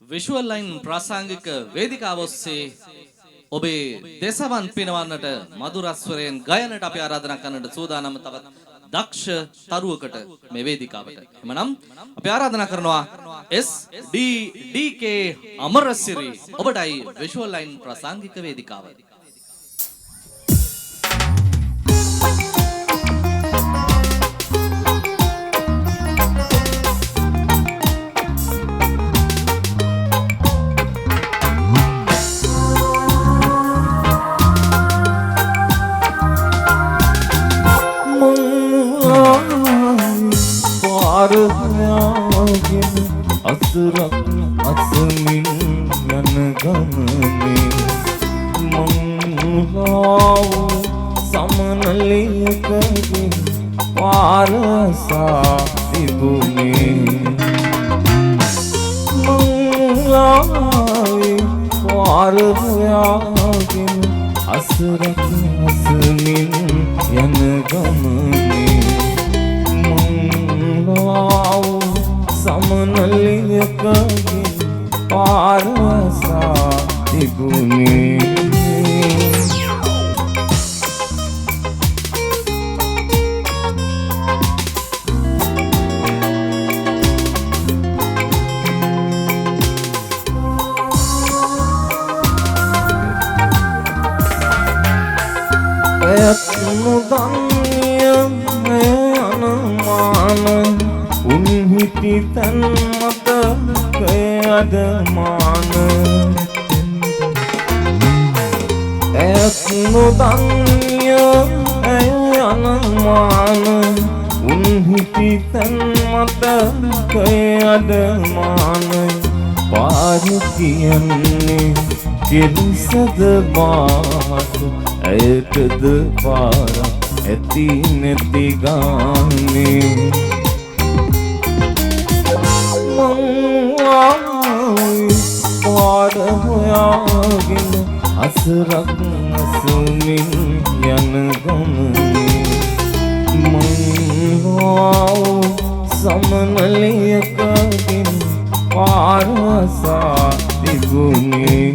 Visual line ප්‍රාසංගික වේදිකාව ඔස්සේ ඔබේ දේශවන් පිනවන්නට මధుරස්වරයෙන් ගයනට අපි ආරාධනා කරන්නට සූදානම් තවත් දක්ෂ තරුවකට මේ වේදිකාවට. එමනම් අපි ආරාධනා කරනවා SDDK අමරසිරි ඔබටයි විෂුවල් ලයින් ප්‍රාසංගික වේදිකාව. අසුරක් අසමින් යන ගමනේ මංලාව සමනලියකගේ පාරසා තිබුණේ මංලාවේ පාරයාගෙන අසුරක් අසමින් යන ගමනේ මංලාව සමනලියකගේ පාරසා තිබුණේ එයත් නොදන්නිය අනමාන උන්හිටි තැන් මතකය අදමාන ඇත් නොදන්ය ඇය අනමාන උන්හිටි තැන් මතකය අදමාන පාර කියන්නේ කෙරිසද බාට ඇයටද පාර ඇති නැති ගානේ පාර හොයාගෙන අසරක් අසමින් යන ගමනේ මංවාව සමනලියකගෙන් පාරසා තිබුණේ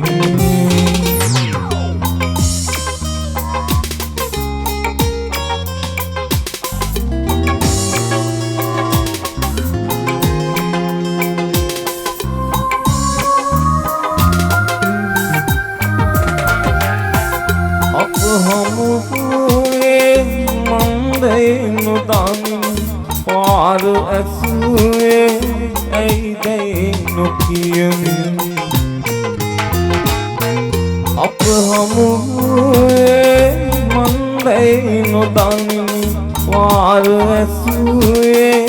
හමුවේ මන්දේ නොදන් පාර ඇසුවේ ඇයිදයි නොකියමි අප හමුවේ මන්දේ නොදන් පාර ඇසුවේ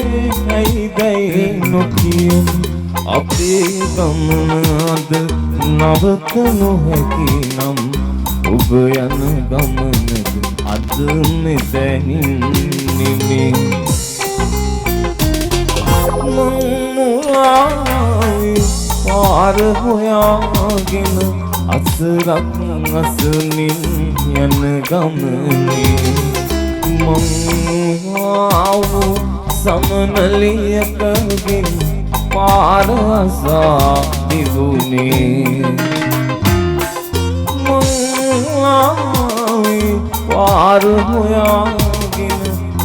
ඇයිදයි නොකියමි අපේ ගමනද නවත නොහැකි නම් ඔබ යන ගමනද අද මෙතැනින් නෙමේ මංමුලාවේ පාර හොයාගෙන අසරක් අසමින් යන ගමනේ මංවාව සමනලියකගෙන් පාරසා තිබුණේ පාර හොයාගෙන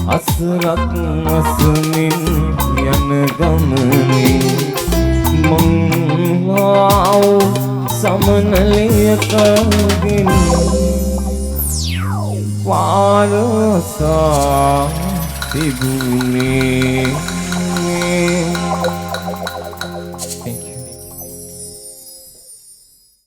අසරක් අසමින් යන ගමනේ මංවාව සමනලියකගෙන් පාරසා තිබුණේ